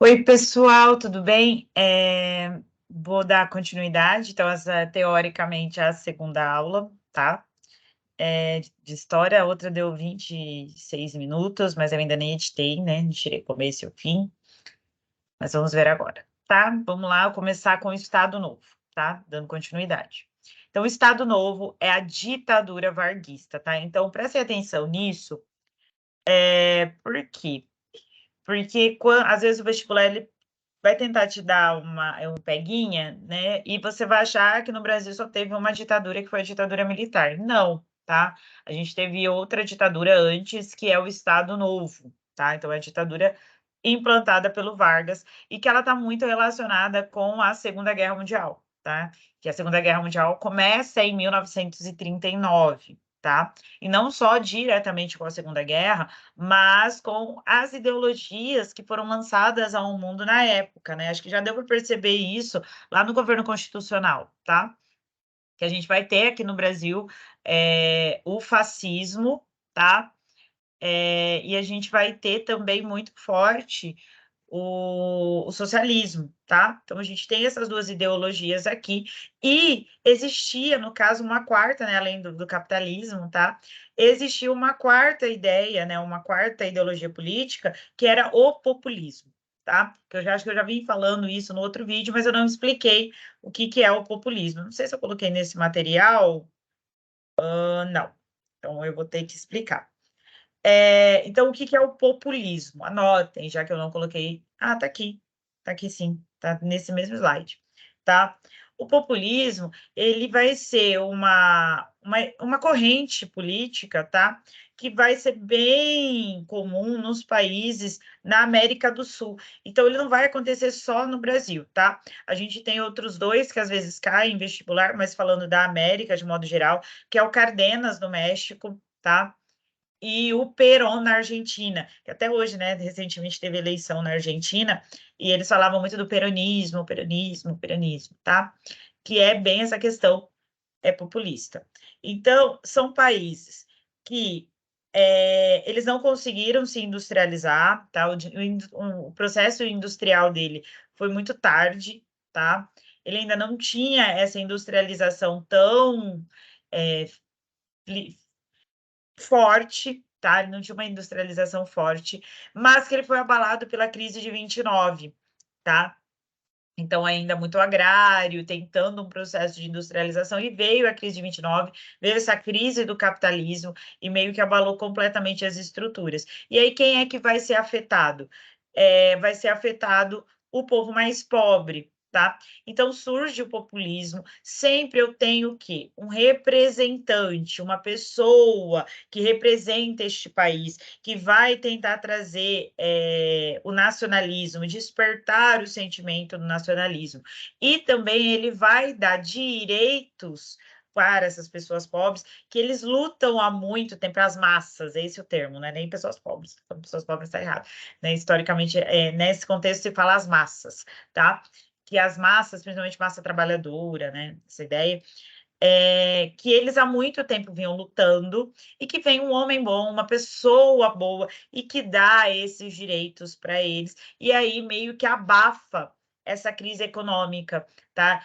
Oi, pessoal, tudo bem? Vou dar continuidade, então, teoricamente, a segunda aula, tá? De história, a outra deu 26 minutos, mas eu ainda nem editei, né? Não tirei começo e o fim, mas vamos ver agora, tá? Vamos lá, começar com o Estado Novo, tá? Dando continuidade. Então, o Estado Novo é a ditadura varguista, tá? Então, prestem atenção nisso, por quê? Porque às vezes o vestibular ele vai tentar te dar um peguinha, né? E você vai achar que no Brasil só teve uma ditadura, que foi a ditadura militar. Não, tá? A gente teve outra ditadura antes, que é o Estado Novo, tá? Então, é a ditadura implantada pelo Vargas e que ela está muito relacionada com a Segunda Guerra Mundial, tá? Que a Segunda Guerra Mundial começa em 1939. Tá? E não só diretamente com a Segunda Guerra, mas com as ideologias que foram lançadas ao mundo na época, né? Acho que já deu para perceber isso lá no governo constitucional, tá? Que a gente vai ter aqui no Brasil o fascismo, tá? E a gente vai ter também muito forte o socialismo, tá? Então a gente tem essas duas ideologias aqui, e existia, no caso, uma quarta, né, além do capitalismo, tá? Existia uma quarta ideia, né, uma quarta ideologia política, que era o populismo, tá? Que eu já acho que eu já vim falando isso no outro vídeo, mas eu não expliquei o que que é o populismo. Não sei se eu coloquei nesse material, não. Então eu vou ter que explicar. Então, o que que é o populismo? Anotem, já que eu não coloquei. Ah, tá aqui. Tá aqui sim, tá nesse mesmo slide, tá? O populismo, ele vai ser uma corrente política, tá? Que vai ser bem comum nos países na América do Sul. Então, ele não vai acontecer só no Brasil, tá? A gente tem outros dois que às vezes caem em vestibular, mas falando da América de modo geral, que é o Cardenas no México, tá? E o Perón na Argentina, que até hoje, né, recentemente teve eleição na Argentina, e eles falavam muito do peronismo, peronismo, peronismo, tá? Que é bem essa questão populista. Então, são países que eles não conseguiram se industrializar, tá? O processo industrial dele foi muito tarde, tá? Ele ainda não tinha essa industrialização tão é, forte, tá? Ele não tinha uma industrialização forte, mas que ele foi abalado pela crise de 29, tá? Então, ainda muito agrário, tentando um processo de industrialização, e veio a crise de 29, veio essa crise do capitalismo, e meio que abalou completamente as estruturas. E aí, quem é que vai ser afetado? Vai ser afetado o povo mais pobre, tá? Então, surge o populismo, sempre eu tenho o quê? Um representante, uma pessoa que representa este país, que vai tentar trazer o nacionalismo, despertar o sentimento do nacionalismo. E também ele vai dar direitos para essas pessoas pobres, que eles lutam há muito tempo, para as massas, esse é o termo, né? Nem pessoas pobres, então, pessoas pobres está errado. Né? Historicamente, nesse contexto se fala as massas, tá? Que as massas, principalmente massa trabalhadora, né? Essa ideia, que eles há muito tempo vinham lutando, e que vem um homem bom, uma pessoa boa, e que dá esses direitos para eles, e aí meio que abafa essa crise econômica, tá?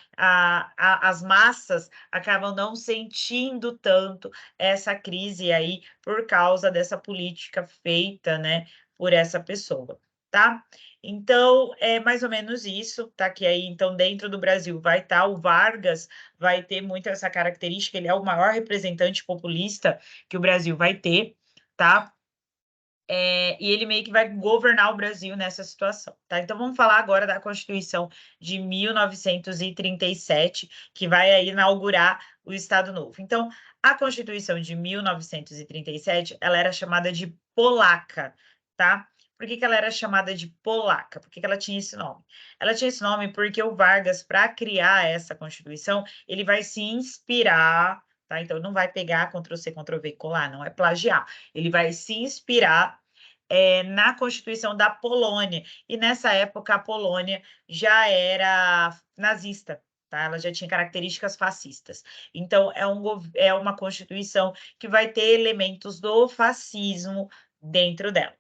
As massas acabam não sentindo tanto essa crise aí por causa dessa política feita, né, por essa pessoa, tá? Então, é mais ou menos isso, tá? Que aí, então, dentro do Brasil vai estar o Vargas, vai ter muito essa característica, ele é o maior representante populista que o Brasil vai ter, tá? E ele meio que vai governar o Brasil nessa situação, tá? Então vamos falar agora da Constituição de 1937, que vai aí inaugurar o Estado Novo. Então, a Constituição de 1937, ela era chamada de polaca, tá? Por que que ela era chamada de polaca? Por que que ela tinha esse nome? Ela tinha esse nome porque o Vargas, para criar essa Constituição, ele vai se inspirar, tá? Então, não vai pegar Ctrl+C, Ctrl+V e colar, não é plagiar. Ele vai se inspirar na Constituição da Polônia. E nessa época a Polônia já era nazista, tá? Ela já tinha características fascistas. Então é uma Constituição que vai ter elementos do fascismo dentro dela.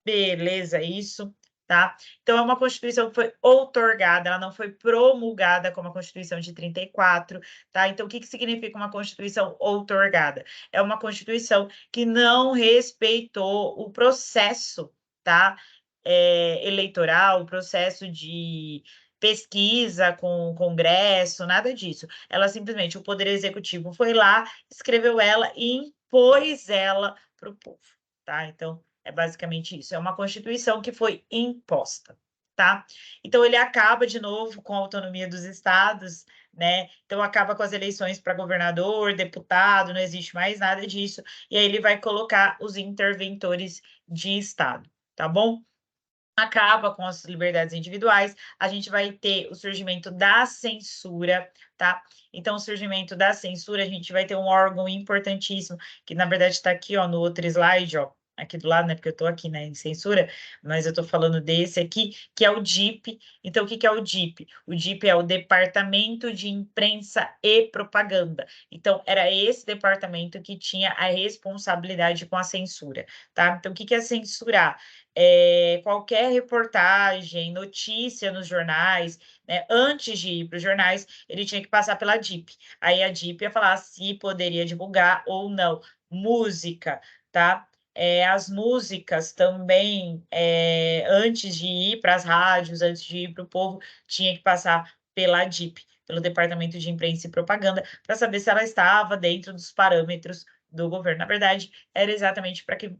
Beleza, isso. tá? Então, é uma Constituição que foi outorgada, ela não foi promulgada como a Constituição de 34, tá? Então, o que significa uma Constituição outorgada? É uma Constituição que não respeitou o processo, tá? Eleitoral, o processo de pesquisa com o Congresso, nada disso. Ela simplesmente, o Poder Executivo foi lá, escreveu ela e impôs ela para o povo, tá? Então, é basicamente isso. É uma Constituição que foi imposta, tá? Então, ele acaba, de novo, com a autonomia dos estados, né? Então, acaba com as eleições para governador, deputado, não existe mais nada disso. E aí, ele vai colocar os interventores de estado, tá bom? Acaba com as liberdades individuais, a gente vai ter o surgimento da censura, tá? Então, o surgimento da censura, a gente vai ter um órgão importantíssimo, que na verdade está aqui, ó, no outro slide, ó, aqui do lado, né? Porque eu estou aqui, né, em censura, mas eu estou falando desse aqui, que é o DIP. Então, o que que é o DIP? O DIP é o Departamento de Imprensa e Propaganda. Então, era esse departamento que tinha a responsabilidade com a censura, tá? Então, o que que é censurar? Qualquer reportagem, notícia nos jornais, né, antes de ir para os jornais, ele tinha que passar pela DIP. Aí a DIP ia falar se poderia divulgar ou não. Música, tá? As músicas também, antes de ir para as rádios, antes de ir para o povo, tinha que passar pela DIP, pelo Departamento de Imprensa e Propaganda, para saber se ela estava dentro dos parâmetros do governo. Na verdade, era exatamente para que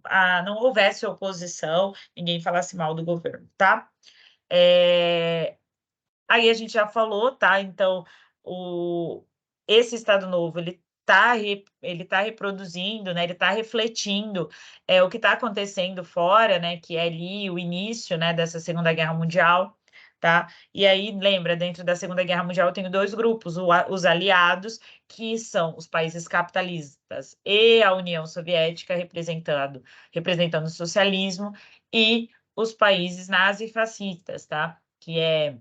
não houvesse oposição, ninguém falasse mal do governo, tá? Aí a gente já falou, tá? Então, esse Estado Novo, ele tá reproduzindo, né? Ele está refletindo o que está acontecendo fora, né? Que é ali o início, né? Dessa Segunda Guerra Mundial, tá? E aí, lembra, dentro da Segunda Guerra Mundial tem dois grupos, os aliados, que são os países capitalistas e a União Soviética, representando o socialismo, e os países nazifascistas, tá? Que é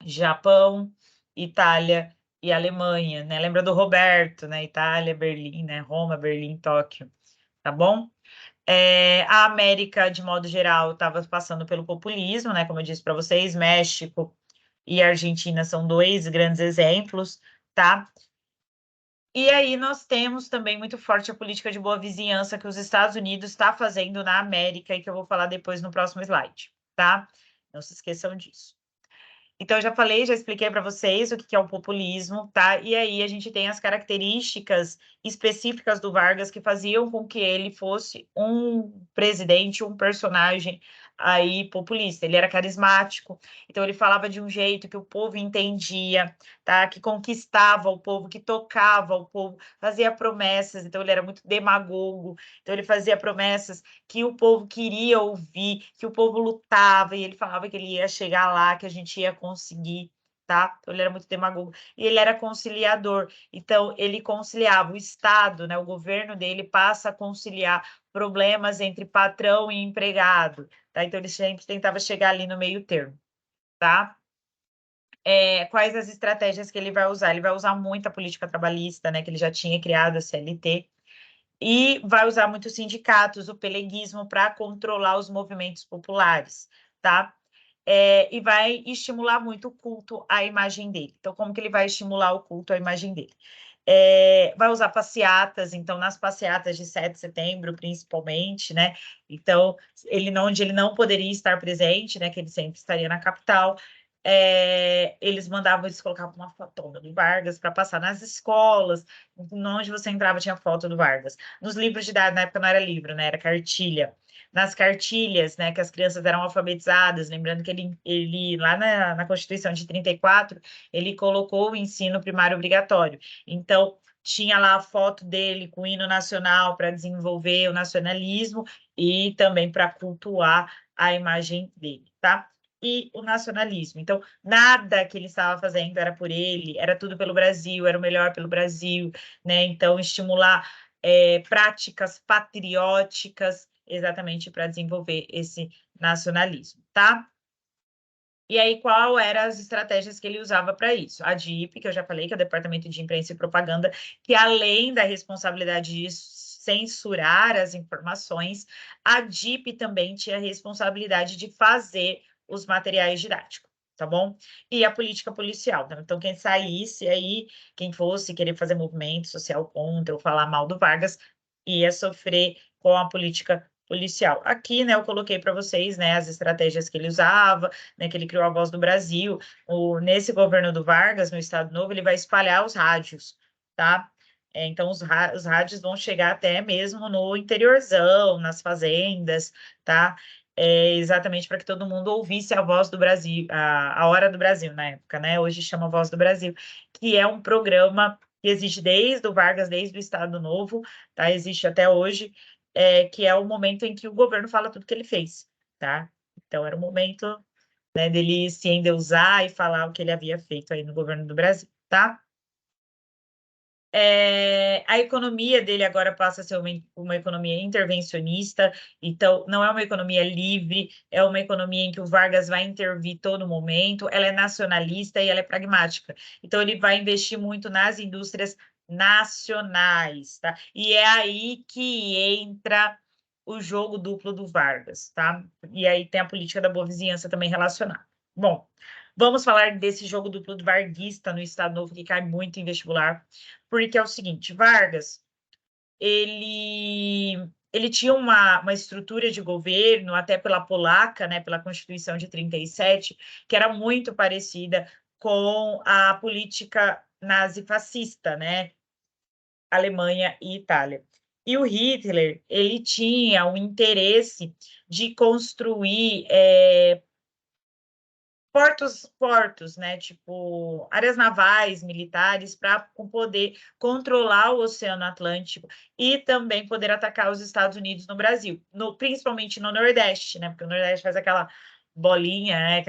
Japão, Itália e Alemanha, né? Lembra do Roberto, né? Itália, Berlim, né? Roma, Berlim, Tóquio, tá bom? A América, de modo geral, estava passando pelo populismo, né? Como eu disse para vocês, México e Argentina são dois grandes exemplos, tá? E aí nós temos também muito forte a política de boa vizinhança que os Estados Unidos está fazendo na América e que eu vou falar depois no próximo slide, tá? Não se esqueçam disso. Então, eu já falei, já expliquei para vocês o que é o populismo, tá? E aí a gente tem as características específicas do Vargas que faziam com que ele fosse um presidente, um personagem aí populista. Ele era carismático, então ele falava de um jeito que o povo entendia, tá? Que conquistava o povo, que tocava o povo, fazia promessas, então ele era muito demagogo, então ele fazia promessas que o povo queria ouvir, que o povo lutava, e ele falava que ele ia chegar lá, que a gente ia conseguir, tá? Então, ele era muito demagogo. E ele era conciliador, então ele conciliava o Estado, né? O governo dele passa a conciliar problemas entre patrão e empregado, tá? Então, ele sempre tentava chegar ali no meio termo, tá? Quais as estratégias que ele vai usar? Ele vai usar muita política trabalhista, né? Que ele já tinha criado a CLT, e vai usar muitos sindicatos, o peleguismo, para controlar os movimentos populares, tá? E vai estimular muito o culto à imagem dele. Então, como que ele vai estimular o culto à imagem dele? Vai usar passeatas, então, nas passeatas de 7 de setembro, principalmente, né? Então, onde ele não poderia estar presente, né? Que ele sempre estaria na capital, eles mandavam eles colocavam uma fotona do Vargas para passar nas escolas, onde você entrava tinha foto do Vargas. Nos livros de idade, na época não era livro, né? Era cartilha. Nas cartilhas, né, que as crianças eram alfabetizadas, lembrando que ele lá na Constituição de 34, ele colocou o ensino primário obrigatório. Então, tinha lá a foto dele com o hino nacional para desenvolver o nacionalismo e também para cultuar a imagem dele, tá? E o nacionalismo. Então, nada que ele estava fazendo era por ele, era tudo pelo Brasil, era o melhor pelo Brasil, né? Então, estimular práticas patrióticas exatamente para desenvolver esse nacionalismo, tá? E aí, qual eram as estratégias que ele usava para isso? A DIP, que eu já falei, que é o Departamento de Imprensa e Propaganda, que além da responsabilidade de censurar as informações, a DIP também tinha a responsabilidade de fazer os materiais didáticos, tá bom? E a política policial. Então, quem saísse aí, quem fosse querer fazer movimento social contra ou falar mal do Vargas, ia sofrer com a política policial. Aqui, né, eu coloquei para vocês, né, as estratégias que ele usava, né, que ele criou a Voz do Brasil. Nesse governo do Vargas, no Estado Novo, ele vai espalhar os rádios, tá? Então, os rádios vão chegar até mesmo no interiorzão, nas fazendas, tá? Exatamente para que todo mundo ouvisse a Voz do Brasil, a Hora do Brasil na época, né? Hoje chama Voz do Brasil, que é um programa que existe desde o Vargas, desde o Estado Novo, tá? Existe até hoje, que é o momento em que o governo fala tudo que ele fez, tá? Então, era o momento, né, dele se endeusar e falar o que ele havia feito aí no governo do Brasil, tá? A economia dele agora passa a ser uma economia intervencionista, então não é uma economia livre, é uma economia em que o Vargas vai intervir todo momento, ela é nacionalista e ela é pragmática. Então ele vai investir muito nas indústrias nacionais, tá? E é aí que entra o jogo duplo do Vargas, tá? E aí tem a política da boa vizinhança também relacionada. Bom, vamos falar desse jogo duplo do varguista no Estado Novo, que cai muito em vestibular, porque é o seguinte, Vargas, ele tinha uma estrutura de governo, até pela polaca, né, pela Constituição de 37, que era muito parecida com a política nazi-fascista, né, Alemanha e Itália. E o Hitler, ele tinha o interesse de construir portos, né? Tipo, áreas navais, militares, para poder controlar o Oceano Atlântico e também poder atacar os Estados Unidos no Brasil, principalmente no Nordeste, né? Porque o Nordeste faz aquela bolinha, né?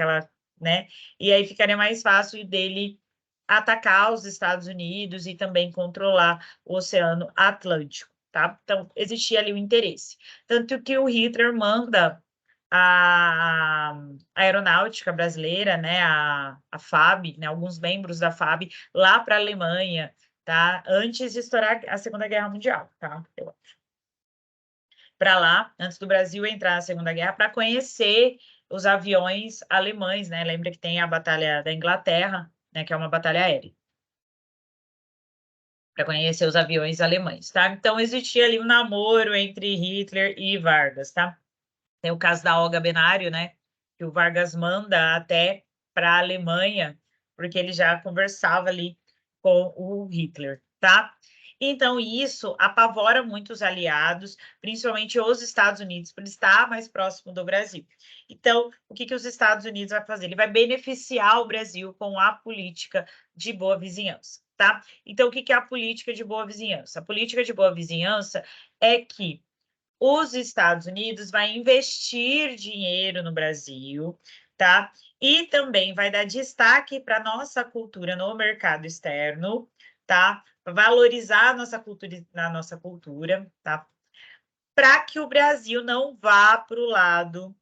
Né? E aí ficaria mais fácil dele atacar os Estados Unidos e também controlar o Oceano Atlântico, tá? Então, existia ali o interesse. Tanto que o Hitler manda a aeronáutica brasileira, né, a FAB, né, alguns membros da FAB, lá para a Alemanha, tá? Antes de estourar a Segunda Guerra Mundial, tá? Para lá, antes do Brasil entrar na Segunda Guerra, para conhecer os aviões alemães, né? Lembra que tem a Batalha da Inglaterra, né, que é uma batalha aérea. Para conhecer os aviões alemães, tá? Então existia ali um namoro entre Hitler e Vargas, tá? Tem o caso da Olga Benário, né? Que o Vargas manda até para a Alemanha, porque ele já conversava ali com o Hitler, tá? Então, isso apavora muito os aliados, principalmente os Estados Unidos, por estar mais próximo do Brasil. Então, o que os Estados Unidos vai fazer? Ele vai beneficiar o Brasil com a política de boa vizinhança, tá? Então, o que é a política de boa vizinhança? A política de boa vizinhança é que os Estados Unidos vai investir dinheiro no Brasil, tá? E também vai dar destaque para a nossa cultura no mercado externo, tá? Valorizar a nossa cultura, tá? Para que o Brasil não vá para o lado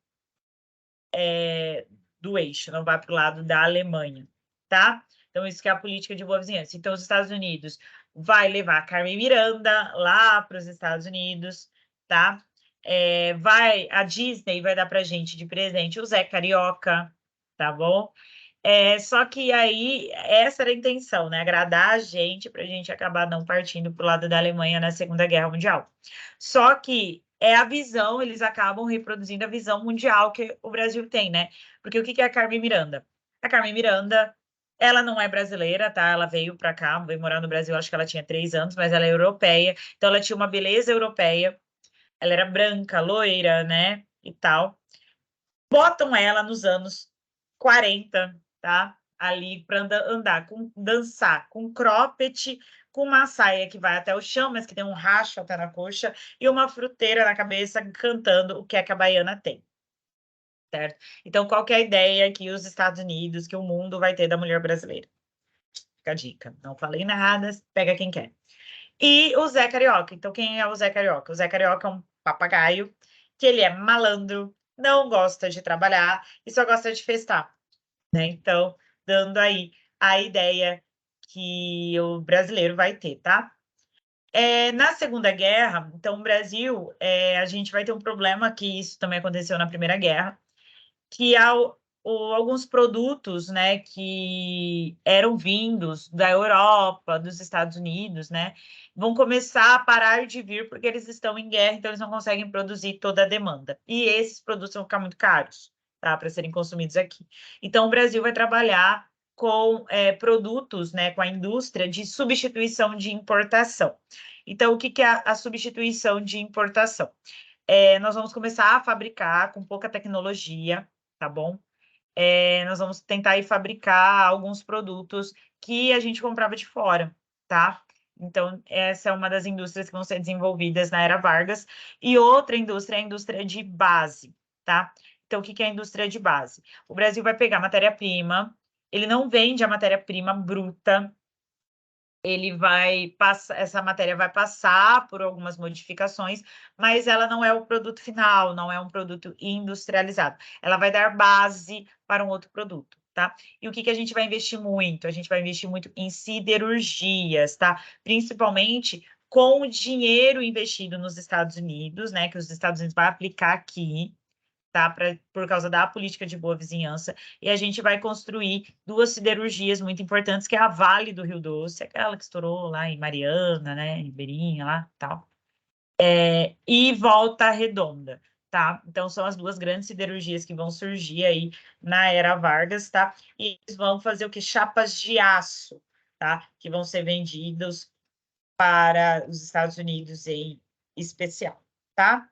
do eixo, não vá para o lado da Alemanha, tá? Então, isso que é a política de boa vizinhança. Então, os Estados Unidos vai levar a Carmen Miranda lá para os Estados Unidos, tá? A Disney vai dar para gente de presente o Zé Carioca, tá bom? Só que aí, essa era a intenção, né? Agradar a gente para a gente acabar não partindo para o lado da Alemanha na Segunda Guerra Mundial. Só que é a visão, eles acabam reproduzindo a visão mundial que o Brasil tem, né? Porque o que é a Carmen Miranda? A Carmen Miranda, ela não é brasileira, tá? Ela veio para cá, veio morar no Brasil, acho que ela tinha 3 anos, mas ela é europeia, então ela tinha uma beleza europeia, ela era branca, loira, né? E tal. Botam ela nos anos 40, tá? Ali para andar, dançar com cropped, com uma saia que vai até o chão, mas que tem um racho até na coxa, e uma fruteira na cabeça, cantando o que é que a baiana tem. Certo? Então, qual que é a ideia que os Estados Unidos, que o mundo vai ter da mulher brasileira? Fica a dica. Não falei nada, pega quem quer. E o Zé Carioca. Então, quem é o Zé Carioca? O Zé Carioca é um papagaio, que ele é malandro, não gosta de trabalhar e só gosta de festar, né? Então, dando aí a ideia que o brasileiro vai ter, tá? Na Segunda Guerra, então, o Brasil, a gente vai ter um problema, que isso também aconteceu na Primeira Guerra, que alguns produtos, né, que eram vindos da Europa, dos Estados Unidos, né, vão começar a parar de vir porque eles estão em guerra, então eles não conseguem produzir toda a demanda. E esses produtos vão ficar muito caros, tá, para serem consumidos aqui. Então, o Brasil vai trabalhar com produtos, né, com a indústria de substituição de importação. Então, o que que é a substituição de importação? Nós vamos começar a fabricar com pouca tecnologia, tá bom? Nós vamos tentar ir fabricar alguns produtos que a gente comprava de fora, tá? Então, essa é uma das indústrias que vão ser desenvolvidas na Era Vargas. E outra indústria é a indústria de base, tá? Então, o que que é a indústria de base? O Brasil vai pegar matéria-prima, ele não vende a matéria-prima bruta, ele vai passar, essa matéria vai passar por algumas modificações, mas ela não é o produto final, não é um produto industrializado. Ela vai dar base para um outro produto, tá? E o que que a gente vai investir muito? A gente vai investir muito em siderurgias, tá? Principalmente com o dinheiro investido nos Estados Unidos, né? Que os Estados Unidos vai aplicar aqui, tá? Por causa da política de boa vizinhança, e a gente vai construir duas siderurgias muito importantes, que é a Vale do Rio Doce, aquela que estourou lá em Mariana, né, em Beirinha, lá, tal, e Volta Redonda, tá? Então, são as duas grandes siderurgias que vão surgir aí na Era Vargas, tá? E eles vão fazer o que? Chapas de aço, tá? Que vão ser vendidos para os Estados Unidos em especial, tá?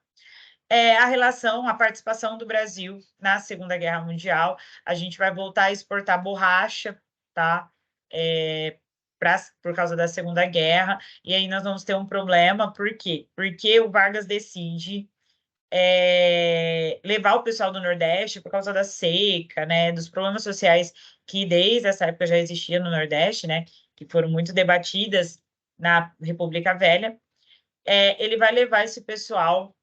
A relação, a participação do Brasil na Segunda Guerra Mundial, a gente vai voltar a exportar borracha, tá? Por causa da Segunda Guerra, e aí nós vamos ter um problema, por quê? Porque o Vargas decide levar o pessoal do Nordeste por causa da seca, né? Dos problemas sociais que desde essa época já existiam no Nordeste, né? Que foram muito debatidas na República Velha. Ele vai levar esse pessoal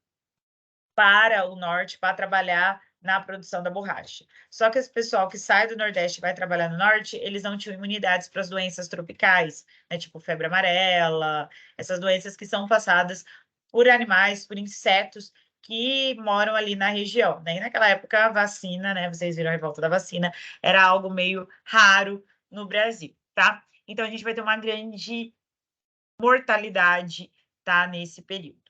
para o norte para trabalhar na produção da borracha. Só que esse pessoal que sai do Nordeste e vai trabalhar no Norte, eles não tinham imunidades para as doenças tropicais, né? Tipo febre amarela, essas doenças que são passadas por animais, por insetos que moram ali na região, né? E naquela época a vacina, né? Vocês viram a revolta da vacina, era algo meio raro no Brasil, tá? Então a gente vai ter uma grande mortalidade, tá? Nesse período.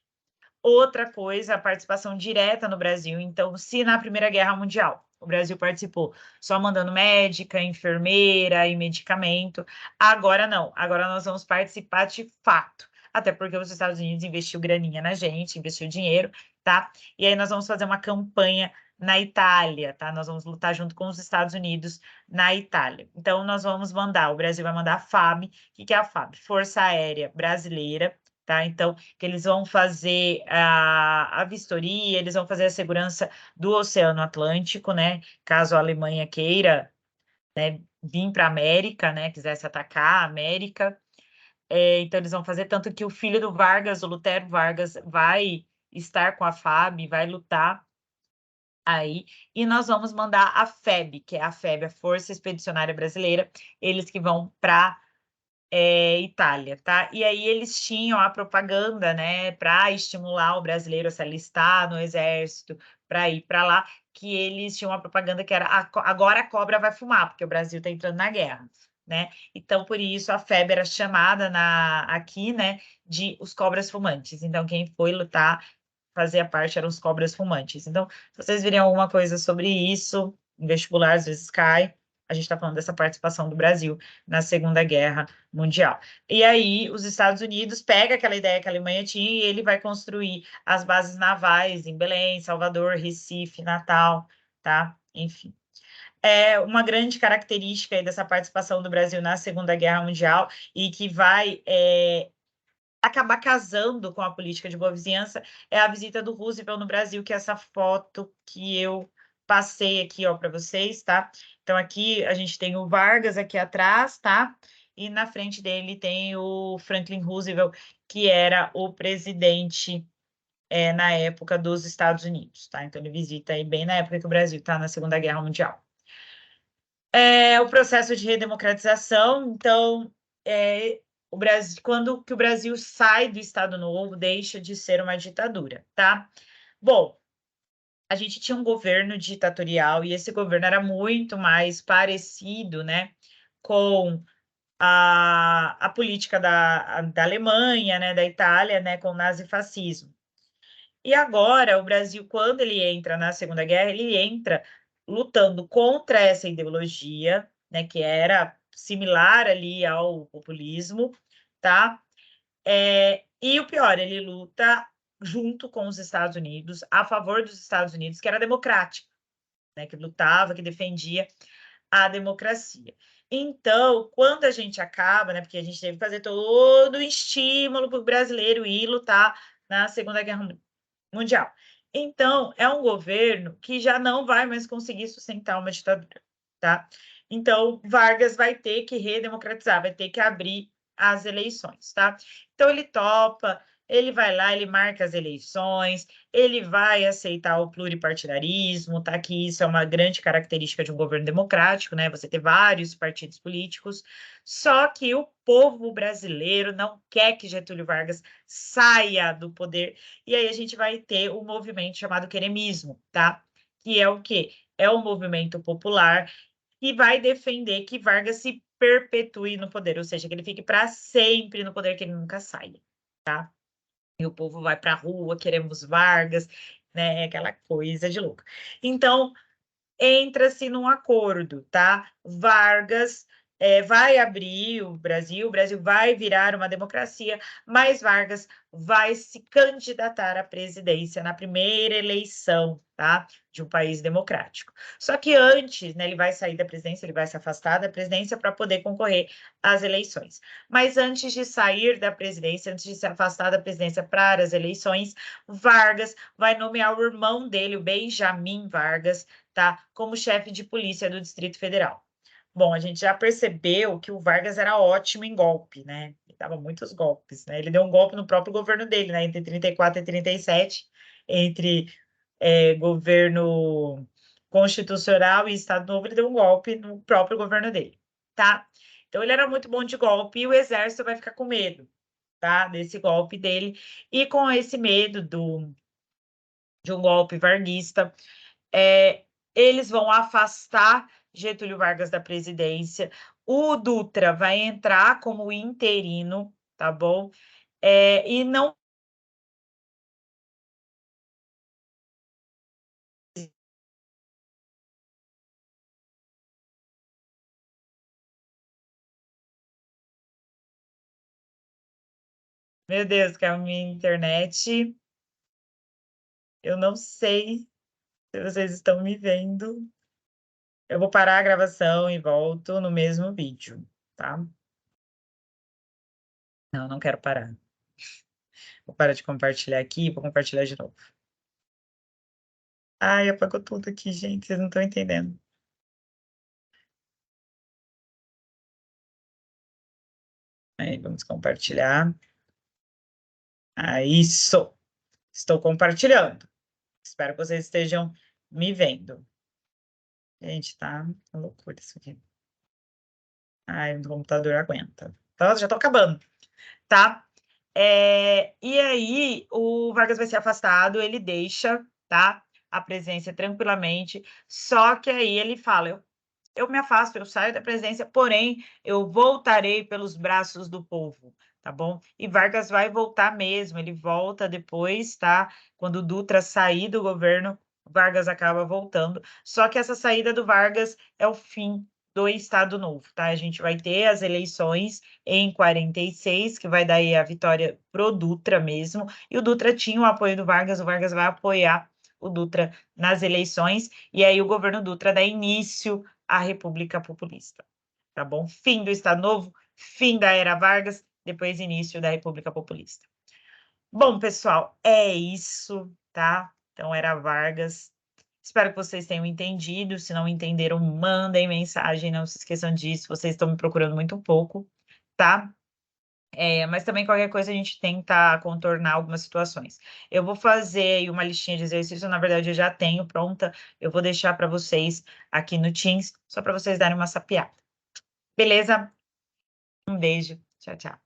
Outra coisa, a participação direta no Brasil. Então, se na Primeira Guerra Mundial o Brasil participou só mandando médica, enfermeira e medicamento, agora não. Agora nós vamos participar de fato. Até porque os Estados Unidos investiu graninha na gente, investiu dinheiro, tá? E aí nós vamos fazer uma campanha na Itália, tá? Nós vamos lutar junto com os Estados Unidos na Itália. Então, nós vamos mandar, o Brasil vai mandar a FAB. O que é a FAB? Força Aérea Brasileira, tá? Então, que eles vão fazer a vistoria, eles vão fazer a segurança do Oceano Atlântico, né? Caso a Alemanha queira, né, vir para a América, né? Quisesse atacar a América. Então, eles vão fazer tanto que o filho do Vargas, o Lutero Vargas, vai estar com a FAB, vai lutar aí, e nós vamos mandar a FEB, que é a FEB, a Força Expedicionária Brasileira, eles que vão para Itália, tá? E aí eles tinham a propaganda, né, para estimular o brasileiro a se alistar no exército, para ir para lá, que eles tinham uma propaganda que era agora a cobra vai fumar, porque o Brasil está entrando na guerra, né? Então, por isso, a FEB era chamada aqui, né, de os cobras fumantes. Então, quem foi lutar, fazia parte, eram os cobras fumantes. Então, se vocês virem alguma coisa sobre isso, em vestibular, às vezes cai, a gente está falando dessa participação do Brasil na Segunda Guerra Mundial. E aí, os Estados Unidos pega aquela ideia que a Alemanha tinha e ele vai construir as bases navais em Belém, Salvador, Recife, Natal, tá? Enfim. Uma grande característica aí dessa participação do Brasil na Segunda Guerra Mundial e que vai acabar casando com a política de boa vizinhança é a visita do Roosevelt no Brasil, que é essa foto que eu passei aqui, ó, para vocês, tá? Então, aqui a gente tem o Vargas aqui atrás, tá? E na frente dele tem o Franklin Roosevelt, que era o presidente na época dos Estados Unidos, tá? Então, ele visita aí bem na época que o Brasil está na Segunda Guerra Mundial. O processo de redemocratização, então, o Brasil, quando que o Brasil sai do Estado Novo, deixa de ser uma ditadura, tá? Bom, a gente tinha um governo ditatorial e esse governo era muito mais parecido, né, com a política da Alemanha, né, da Itália, né, com o nazifascismo. E agora, o Brasil, quando ele entra na Segunda Guerra, ele entra lutando contra essa ideologia, né, que era similar ali ao populismo, tá? E o pior, ele luta junto com os Estados Unidos, a favor dos Estados Unidos, que era democrático, né, que lutava, que defendia a democracia. Então, quando a gente acaba, né, porque a gente teve que fazer todo o estímulo para o brasileiro ir lutar na Segunda Guerra Mundial. Então, é um governo que já não vai mais conseguir sustentar uma ditadura, tá? Então, Vargas vai ter que redemocratizar, vai ter que abrir as eleições, tá? Então, ele topa, ele vai lá, ele marca as eleições, ele vai aceitar o pluripartidarismo, tá? Que isso é uma grande característica de um governo democrático, né? Você ter vários partidos políticos. Só que o povo brasileiro não quer que Getúlio Vargas saia do poder. E aí a gente vai ter um movimento chamado queremismo, tá? Que é o quê? É um movimento popular que vai defender que Vargas se perpetue no poder, ou seja, que ele fique para sempre no poder, que ele nunca saia, tá? E o povo vai para a rua, queremos Vargas, né? Aquela coisa de louco. Então, entra-se num acordo, tá? Vargas vai abrir o Brasil vai virar uma democracia, mas Vargas vai se candidatar à presidência na primeira eleição, tá? De um país democrático. Só que antes, né, ele vai sair da presidência, ele vai se afastar da presidência para poder concorrer às eleições. Mas antes de sair da presidência, antes de se afastar da presidência para as eleições, Vargas vai nomear o irmão dele, o Benjamin Vargas, tá? Como chefe de polícia do Distrito Federal. Bom, a gente já percebeu que o Vargas era ótimo em golpe, né? Ele dava muitos golpes, né? Ele deu um golpe no próprio governo dele, né? Entre 34 e 37, entre governo constitucional e Estado Novo, ele deu um golpe no próprio governo dele, tá? Então, ele era muito bom de golpe e o exército vai ficar com medo, tá? Desse golpe dele. E com esse medo de um golpe varguista, eles vão afastar Getúlio Vargas da presidência. O Dutra vai entrar como interino, tá bom? E não. Meu Deus, que a minha internet. Eu não sei se vocês estão me vendo. Eu vou parar a gravação e volto no mesmo vídeo, tá? Não, não quero parar. Vou parar de compartilhar aqui e vou compartilhar de novo. Ai, apagou tudo aqui, gente. Vocês não estão entendendo. Aí, vamos compartilhar. Isso. Estou compartilhando. Espero que vocês estejam me vendo. Gente, tá uma loucura isso aqui. Ai, o computador aguenta. Então, já tô acabando, tá? E aí, o Vargas vai ser afastado, ele deixa, tá? A presidência tranquilamente, só que aí ele fala, eu me afasto, eu saio da presidência, porém, eu voltarei pelos braços do povo, tá bom? E Vargas vai voltar mesmo, ele volta depois, tá? Quando o Dutra sair do governo, Vargas acaba voltando. Só que essa saída do Vargas é o fim do Estado Novo, tá? A gente vai ter as eleições em 46, que vai dar aí a vitória pro Dutra mesmo, e o Dutra tinha o apoio do Vargas, o Vargas vai apoiar o Dutra nas eleições, e aí o governo Dutra dá início à República Populista, tá bom? Fim do Estado Novo, fim da era Vargas, depois início da República Populista. Bom, pessoal, é isso, tá? Então, era Vargas. Espero que vocês tenham entendido. Se não entenderam, mandem mensagem, não se esqueçam disso. Vocês estão me procurando muito pouco, tá? Mas também qualquer coisa a gente tenta contornar algumas situações. Eu vou fazer aí uma listinha de exercícios, na verdade eu já tenho pronta, eu vou deixar para vocês aqui no Teams, só para vocês darem uma sapiada. Beleza? Um beijo, tchau, tchau.